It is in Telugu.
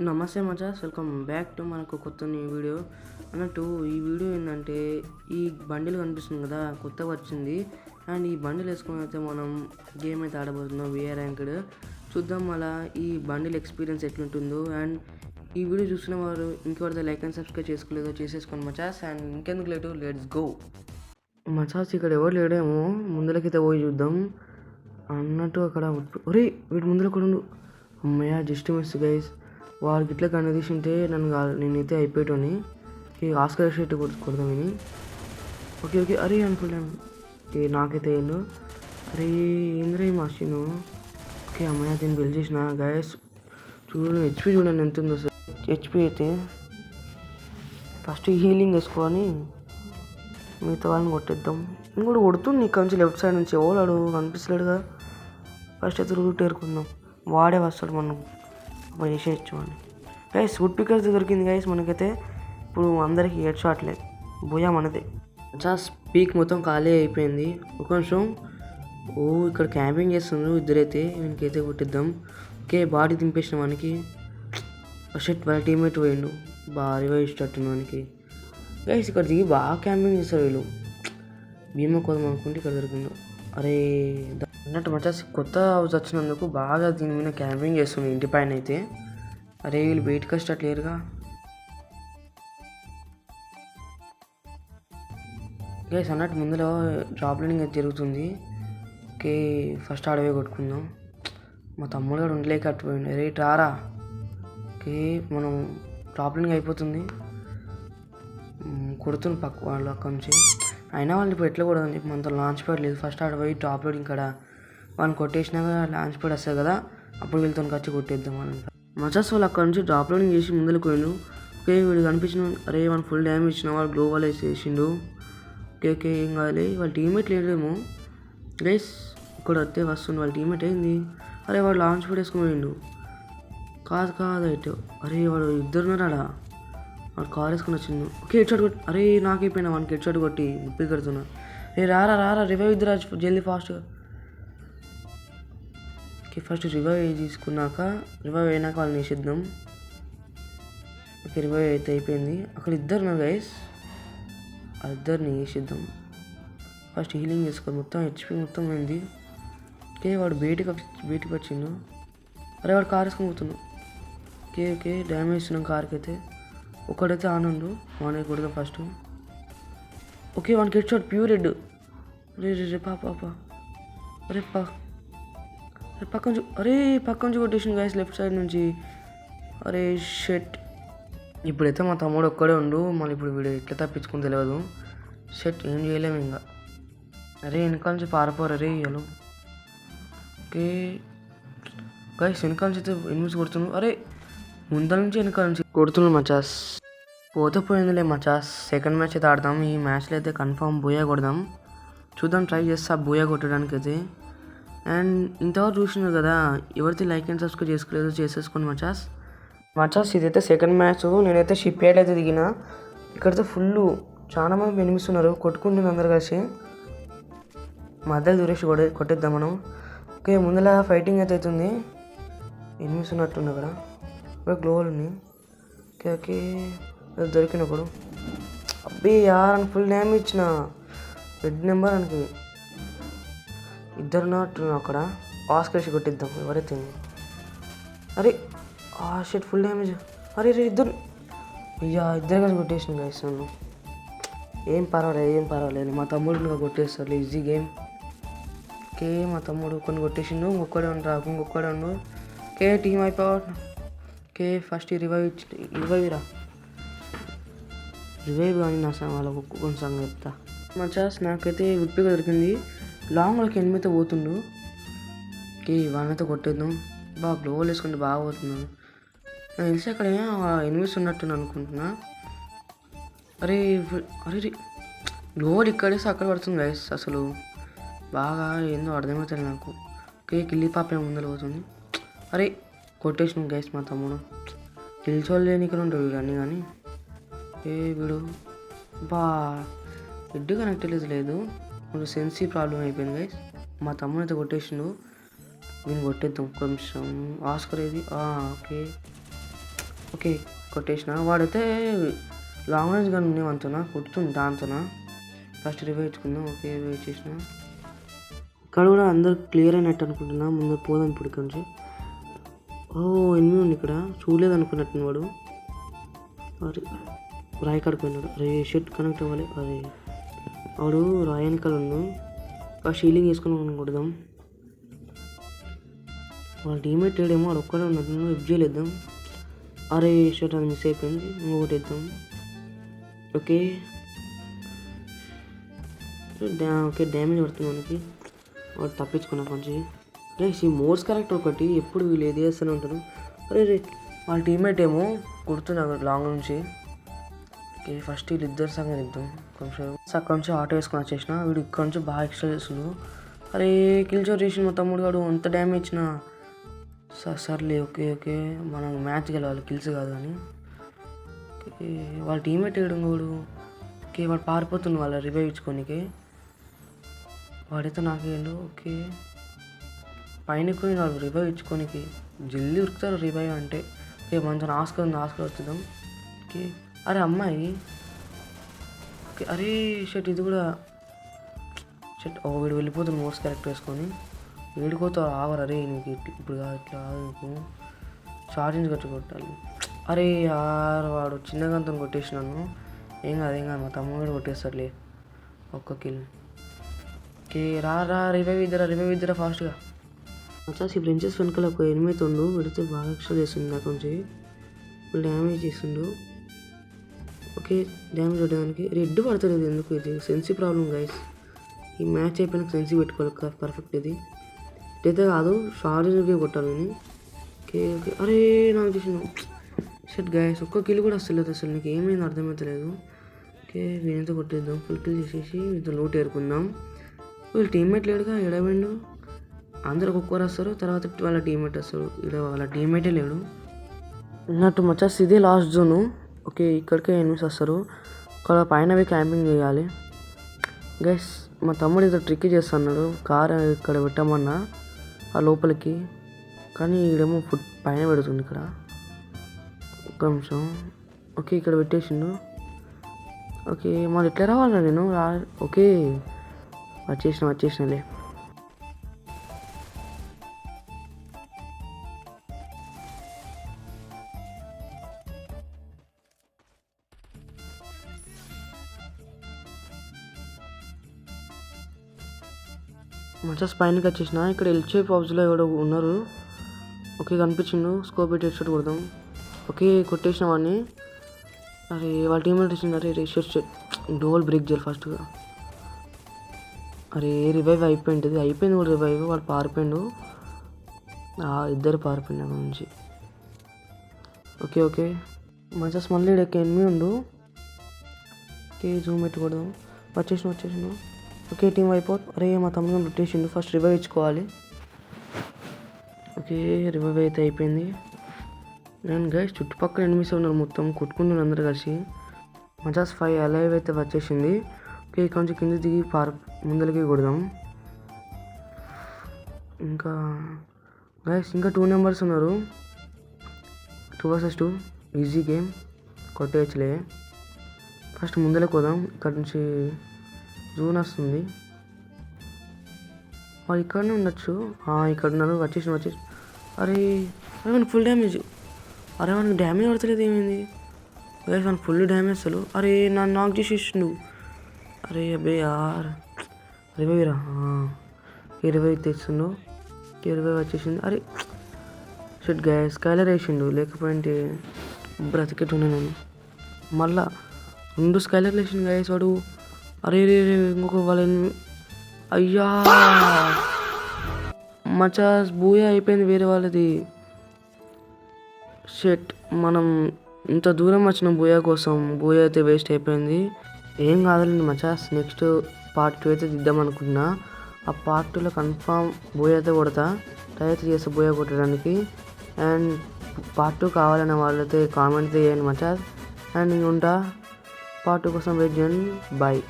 నమస్తే మచాస్, వెల్కమ్ బ్యాక్ టు మనకు కొత్త న్యూ వీడియో అన్నట్టు. ఈ వీడియో ఏంటంటే ఈ బండిల్ కనిపిస్తుంది కదా, కొత్తగా వచ్చింది. అండ్ ఈ బండిల్ వేసుకుని అయితే మనం గేమ్ అయితే ఆడబోతున్నాం, విఆర్ ర్యాంక్డ్. చూద్దాం అలా ఈ బండిల్ ఎక్స్పీరియన్స్ ఎట్లుంటుందో. అండ్ ఈ వీడియో చూసిన వారు ఇంకెవరితో లైక్ అండ్ సబ్స్క్రైబ్ చేసుకోలేదో చేసేసుకోండి మచాస్. అండ్ ఇంకెందుకు లేటు, లెట్స్ గో మచాస్. ఇక్కడ ఎవరు లేడేమో, ముందులకైతే పోయి చూద్దాం అన్నట్టు. అక్కడ ఒరే వీటి ముందులో కూడా అమ్మయ్య, జస్ట్ మిస్ గైస్. వారికి ఇట్లా కనదీసింటే నేనైతే అయిపోయేటోని. ఆస్కర్ షర్ట్ కొడతాం విని. ఓకే ఓకే, అరే అనుకున్నాను. నాకైతే ఏండు. అరే ఏంద్రా ఈ మషీను. ఓకే అమ్మయ్య, దీన్ని బిల్ చేసిన గైస్. చూడండి హెచ్పి, చూడండి ఎంత ఉందో సార్. హెచ్పి అయితే ఫస్ట్ హీలింగ్ వేసుకొని మిగతా వాళ్ళని కొట్టేద్దాం. ఇంకోటి కొడుతుంది ఇక్కడ నుంచి, లెఫ్ట్ సైడ్ నుంచి. ఎవడాడు కనిపిస్తలేడుగా. ఫస్ట్ అయితే రూట్ ఏరుకుందాం, వాడే వస్తాడు మనం వేసేయచ్చు అని. గైస్ వుడ్ పికర్స్ దొరికింది గైస్ మనకైతే. ఇప్పుడు అందరికీ హెడ్ షాట్లే, భూయా మనదే. మచాస్ పీక్ మొత్తం ఖాళీ అయిపోయింది. ఒక నిమిషం. ఇక్కడ క్యాంపింగ్ చేస్తున్నారు ఇద్దరైతే, వీనికైతే కొట్టిద్దాం. ఓకే బాడీ దింపేసిన మనకి. షెట్ వాళ్ళ టీమ్మేట్ పోయిండు, భారీగా ఇష్టట్టు మనకి. గైస్ ఇక్కడ దిగి బాగా క్యాంపింగ్ చేస్తారు వీళ్ళు. భీమా కోసం అనుకుంటే ఇక్కడ దొరికిండు. అరే అన్నట్టు మచాస్, కొత్త హౌస్ వచ్చినందుకు బాగా దీని మీద క్యాంపింగ్ చేస్తుంది ఇంటి పైన అయితే. అరే వీళ్ళు బయటకు వచ్చేటట్లేరుగా. గైస్ అన్నట్టు ముందులో డ్రాప్ లైనింగ్ అయితే జరుగుతుంది. ఓకే ఫస్ట్ అడవే కొట్టుకుందాం. మా తమ్ముడు కూడా ఉండలేక అట్టుపోయింది. అరే రారా. ఓకే మనం డ్రాప్ లైనింగ్ అయిపోతుంది. కొడుతుంది పక్క వాళ్ళు అక్కడి నుంచి. అయినా వాళ్ళు ఇప్పుడు ఎట్లా కొడదని చెప్పి మనతో లాంచ్ ప్యాడ్ లేదు. ఫస్ట్ ఆడ పోయి టాప్ లోడింగ్ ఇక్కడ వాళ్ళని కొట్టేసినాక లాంచ్ ప్యాడ్ వస్తుంది కదా, అప్పుడు వీళ్ళతో వచ్చి కొట్టేద్దాం మనం. మచాస్ వాళ్ళు అక్కడ నుంచి డ్రాప్ లోడింగ్ చేసి ముందుకు పోయిండు. ఓకే వీడు కనిపించిన. అరే మన ఫుల్ డ్యామేజ్ ఇచ్చిన వాళ్ళు గ్లోబల్ వేసేసిండు. ఓకే ఓకే ఏం కావాలి. వాళ్ళ టీమ్మేట్ లేడేమో గైస్. ఇక్కడ వస్తే వస్తుంది వాళ్ళ టీమ్మేట్. అయింది. అరే వాడు లాంచ్ ప్యాడ్ వేసుకుని పోయిండు. కాదు అయితే. అరే వాడు ఇద్దరున్నారా. వాడు కార్ వేసుకుని వచ్చిండు. ఓకే హెడ్ షాట్ కొట్టి. అరే నాకైపోయినా వానికి హెడ్ షాట్ కొట్టి ఉప్పి కడుతున్నా. రే రారా రివైవ్ ఇద్దరు జల్దీ ఫాస్ట్గా. ఓకే ఫస్ట్ రివైవ్ తీసుకున్నాక, రివైవ్ అయినాక వాళ్ళని వేసేద్దాం. ఓకే రివైవ్ అయితే అయిపోయింది. అక్కడ ఇద్దరు గైస్, ఆ ఇద్దరిని వేసేద్దాం. ఫస్ట్ హీలింగ్ చేసుకోవాలి. మొత్తం హెచ్పి మొత్తం అయింది. ఓకే వాడు బయటికి వచ్చిండు. అరే వాడు కార్ వేసుకొని పోతున్నాడు. ఓకే డ్యామేజ్ ఇస్తున్నాం కార్కి అయితే. ఒకడైతే ఆనండు, వాడిని కొడదాం ఫస్ట్. ఓకే వానికి హెడ్ షాట్ ప్యూర్ హెడ్. రే పాప. అరే పక్క నుంచి కొట్టేసింది గైస్, లెఫ్ట్ సైడ్ నుంచి. అరే షెట్. ఇప్పుడైతే మా తమ్ముడు ఒక్కడే ఉండు. మళ్ళీ ఇప్పుడు వీడు ఎట్లా తప్పించుకుని తెలియదు. షెట్ ఏం చేయలేము ఇంకా. అరే వెనకాల నుంచి పారిపోరు. అరే హలో. ఓకే గైస్ వెనకాల నుంచి అయితే ఎనిమిది కొడుతున్నాడు. అరే ముందర నుంచి వెనకాల నుంచి కొడుతున్నాడు మచాస్. పోయిందిలే మచాస్. సెకండ్ మ్యాచ్ అయితే ఆడదాం. ఈ మ్యాచ్లో అయితే కన్ఫామ్ బూయా కొడదాం. చూద్దాం, ట్రై చేస్తా బూయా కొట్టడానికి అయితే. అండ్ ఇంతవరకు చూసినారు కదా, ఎవరైతే లైక్ అండ్ సబ్స్క్రైబ్ చేసుకోలేదో చేసేసుకోండి మచాస్. ఇదైతే సెకండ్ మ్యాచ్. నేనైతే షిప్ యార్డ్ అయితే దిగిన. ఇక్కడైతే ఫుల్ చాలా మంది వినిపిస్తున్నారు, కొట్టుకుంటుంది అందరు కలిసి. మధ్యలో దూరేసి కొట్టేద్దాం మనం. ఓకే ముందర ఫైటింగ్ అయితే అవుతుంది. వినిపిస్తున్నట్టుంది అక్కడ. గ్లోవల్ ఉంది. ఓకే దొరికిన ఒకడు. అబ్బే యారని ఫుల్ డ్యామేజ్ ఇచ్చిన. రెడ్ నెంబర్ అనుకు ఇద్దరు ఉన్నట్టున్నావు అక్కడ. ఆస్కర్ కొట్టిద్దాం ఎవరైతే. అరే షెట్ ఫుల్ డ్యామేజ్. అరే ఇద్దరు కలిసి కొట్టేసిన గైస్ నన్ను. ఏం పర్వాలేదు. మా తమ్ముడు కొట్టేస్తారు, ఈజీ గేమ్. ఓకే మా తమ్ముడు కొన్ని కొట్టేసిండు. ఇంకొక్కడే ఉండు. ఓకే టీం అయిపోవట్. ఓకే ఫస్ట్ రివైవ్ కానీ నా వాళ్ళకు కొన్ని సంగతి చెప్తా. మచాస్ నాకైతే ఉప్పిగా దొరికింది. లాంగ్లోకి ఎనిమిదితో పోతుండు. ఓకే వాళ్ళైతే కొట్టేద్దాం. బాగా గ్లోవల్ వేసుకుంటే బాగా పోతున్నాను. నాకు తెలిసి అక్కడ ఎనిమిస్ ఉన్నట్టు అనుకుంటున్నా. అరే గ్లోవల్ ఇక్కడేసి అక్కడ పడుతుంది గైస్. అసలు బాగా ఏందో అర్థమవుతుంది నాకు. ఓకే కిల్లి పాప ఏమో ముందర పోతుంది. అరే కొట్టేసిన గైస్ మా తమ్ముడు. నిల్చోలేని ఇక్కడ ఉంటాడు వీడు కానీ. వీడు హెడ్ కనెక్ట్ లేదు. కొంచెం సెన్సీ ప్రాబ్లం అయిపోయింది గైస్. మా తమ్ముడు అయితే కొట్టేసిండు. వీని కొట్టేద్దాం కొంచెం. ఆస్కర్ ఏది. ఓకే ఓకే కొట్టేసిన. వాడైతే లాంగ్ రేంజ్ గన్ ఉంది అంతనా కొడుతుంది దాంతోనా. ఫస్ట్ రివైవ్ ఇచ్చుకుందాం. ఓకే రివైవ్ ఇచ్చేసిన. ఇక్కడ కూడా అందరు క్లియర్ అయినట్టు అనుకుంటున్నా. ముందు పోదాం ఇప్పుడు ఇక్కడ నుంచి. ఎనిమిది ఉంది ఇక్కడ, చూడలేదు అనుకున్నట్టు వాడు. అరే రాయి కడిపోయినాడు. అరే షెట్ కనెక్ట్ అవ్వాలి. అరే వాడు రాయి వెనకాల ఉన్నాడు. ఆ షీలింగ్ వేసుకొని మనం కొడదాం. వాళ్ళ టీమేట్ ఏడేమో వాడు ఒక్కడే ఉన్నట్టు ఎఫ్ చేయలేద్దాం. అరే షర్ట్ అది మిస్ అయిపోయింది. ఇంకొకటి వేద్దాం. ఓకే ఓకే డ్యామేజ్ పడుతుంది మనకి. వాడు తప్పించుకున్నా కొంచెం. ఈ మోర్స్ క్యారెక్టర్ ఒకటి ఎప్పుడు వీళ్ళు ఏది చేస్తూనే ఉంటారు. అరే రే వాళ్ళ టీమేట్ ఏమో కుడుతున్నారు లాంగ్ నుంచి. ఓకే ఫస్ట్ వీళ్ళు ఇద్దరు సంగతి ఇద్దాం. కొంచెం అక్కడ నుంచి ఆటో వేసుకొని వచ్చేసిన. వీడు ఇక్కడ నుంచి బాగా ఎక్స్ట్రా చేస్తుండు. అరే కిల్ చోర్ చేసిన మా తమ్ముడు గాడు అంత డ్యామేజ్ ఇచ్చిన. సర్లే ఓకే ఓకే మనం మ్యాచ్ గెలవాలి, కిల్స్ కాదు కానీ. ఓకే వాళ్ళ టీమేట్ వేయడం వాడు. ఓకే వాడు పారిపోతుంది వాళ్ళ రివైవ్ ఇచ్చుకోనికి. వాడైతే నాకేండు. ఓకే పైన పోయి వాళ్ళు రివైవ్ ఇచ్చుకోనికి జల్దీ ఉరుకుతారు రివైవ్ అంటే. ఓకే మంచి ఆస్కర్ ఉంది, ఆస్కర్ వచ్చేద్దాం. ఓకే అరే అమ్మాయి. ఓకే అరే షర్ట్ ఇది కూడా షర్ట్. వీడు వెళ్ళిపోతుంది మోస్ట్ క్యారెక్టర్ వేసుకొని. వీడిపోతావు ఆవరు. అరే నీకు ఇప్పుడు కాదు ఇట్లా నీకు ఛార్జింగ్ కట్టి కొట్టాలి. అరే వాడు చిన్నగంతో కొట్టేసినాను. ఏం కాదు మా తమ్ముడు కొట్టేస్తాడులే ఒక్క కిల్. ఓకే రా రివైవ్ ఇద్దరా ఫాస్ట్గా. వచ్చేసి బ్రెంచెస్ వెనకాల ఒక ఎనిమిది ఉండు. పెడితే బాగా ఎక్స్ట్రా చేస్తుండు నాకు నుంచి. ఇప్పుడు డ్యామేజ్ చేస్తుండు. ఓకే డ్యామేజ్ పడడానికి రెడ్ పడుతుంది. ఎందుకు ఇది సెన్సీ ప్రాబ్లం గైస్. ఈ మ్యాచ్ అయిపోయినాక సెన్సీ పెట్టుకోవాలి పర్ఫెక్ట్. ఇది ఇదైతే కాదు షార్ట్కి కొట్టాలి. ఓకే ఓకే అరే నాకు చేసిన షట్ గైస్. ఒక్క కిల్ కూడా వస్తలేదు అసలు. నీకు ఏమైంది అర్థమవుతలేదు. ఓకే వీళ్ళతో కొట్టేద్దాం. ఫుల్ కిల్ చేసేసి వీళ్ళతో లోటు ఏరుకుందాం. వీళ్ళు టీమ్మేట్ లేడుగా, ఎడవండు. అందరు ఒక్కొక్కరు వస్తారు, తర్వాత వాళ్ళ టీమ్మేట్ వస్తారు. ఇక్కడ వాళ్ళ టీమ్మేటే లేడు అన్నట్టు మచ్చస్. ఇదే లాస్ట్ జోను. ఓకే ఇక్కడికే ఎనిమిస్ వస్తారు. ఇక్కడ పైనవి క్యాంపింగ్ చేయాలి గైస్. మా తమ్ముడు ఏదో ట్రిక్ చేస్తున్నాడు. కార్ ఇక్కడ పెట్టమన్నా ఆ లోపలికి, కానీ ఈడేమో ఫుడ్ పైన పెడుతుంది ఇక్కడ. ఒక్క నిమిషం. ఓకే ఇక్కడ పెట్టేసిండు. ఓకే మరి ఎట్లా రావాలన్నా నేను ఓకే వచ్చేసినలే. మంచిగా పైనకి వచ్చేసిన. ఇక్కడ ఎల్చేప్ హౌస్లో ఎవడో ఉన్నారు. ఓకే కనిపించిండు. స్కోప్ పెట్టి హెడ్ షాట్ కొడదాం. ఓకే కొట్టేసిన వాడిని. అరే వాళ్ళ టీమేట్ వచ్చింది. అరే షెట్ డోల్ బ్రేక్ చేయాలి ఫస్ట్గా. అరే రివైవ్ అయిపోయింది కూడా రివైవ్. వాడు పారిపోయిండు. ఇద్దరు పారిపోయిండు అక్కడ నుంచి. ఓకే ఓకే మంచిగా మళ్ళీ ఇక్కడ ఎనిమిది ఉండు. ఓకే జూమ్ పెట్టి కొడదాం. వచ్చేసిన. ఓకే టీం అయిపోతుంది. అరే మా తమ్ముడు రొటేషన్ ఫస్ట్ రివైవ్ ఇచ్చుకోవాలి. ఓకే రివైవ్ అయితే అయిపోయింది. నేను గైస్ చుట్టుపక్కల ఎనిమిస్ ఉన్నారు, మొత్తం కొట్టుకుంటున్నారు అందరు కలిసి. మజాస్ 5 అలైవ్ అయితే వచ్చేసింది. ఓకే కొంచెం కింద దిగి ముందరికి కొడదాం. ఇంకా గైస్ ఇంకా 2 నెంబర్స్ ఉన్నారు. 2 vs 2 ఈజీ గేమ్, కొట్టేయచ్చులే. ఫస్ట్ ముందరికి పోదాం. ఇక్కడ నుంచి జూన్ వస్తుంది. వాళ్ళు ఇక్కడనే ఉండొచ్చు. ఇక్కడ ఉన్నారు. వచ్చేసి అరే మనకి ఫుల్ డ్యామేజ్. అరే మనకి డ్యామేజ్ పడతలేదు ఏమైంది గైస్? మనకు ఫుల్ డ్యామేజ్ అసలు. అరే నన్ను నాక్ చేసేసిండు. అరే అబ్బే యార్ రివైవ్ రా. రివైవ్ తెచ్చిండు. రివైవ్ వచ్చేసింది. అరే షట్ గైస్ స్కైలర్ వేసిండు, లేకపోతే బ్రతికెట్టున్నా నేను. మళ్ళా 2 స్కైలర్లు వేసిండు గైస్ వాడు. అరే రే ఇంకొక వాళ్ళని అయ్యా మచాస్ బూయా అయిపోయింది వేరే వాళ్ళది. షెట్ మనం ఇంత దూరం వచ్చిన బూయా కోసం. బూయా అయితే వేస్ట్ అయిపోయింది. ఏం కాదులేండి మచాస్. నెక్స్ట్ పార్ట్ 2 అయితే దిద్దాం అనుకుంటున్నా. ఆ పార్ట్ 2లో కన్ఫామ్ బూయా అయితే కొడతా. ట్రై అయితే చేస్తా బూయా కొట్టడానికి. అండ్ పార్ట్ 2 కావాలనే వాళ్ళైతే కామెంట్ చేయండి మచాస్. అండ్ నేను ఉంటా. పార్ట్ 2 కోసం వెయిట్ చేయండి. బాయ్.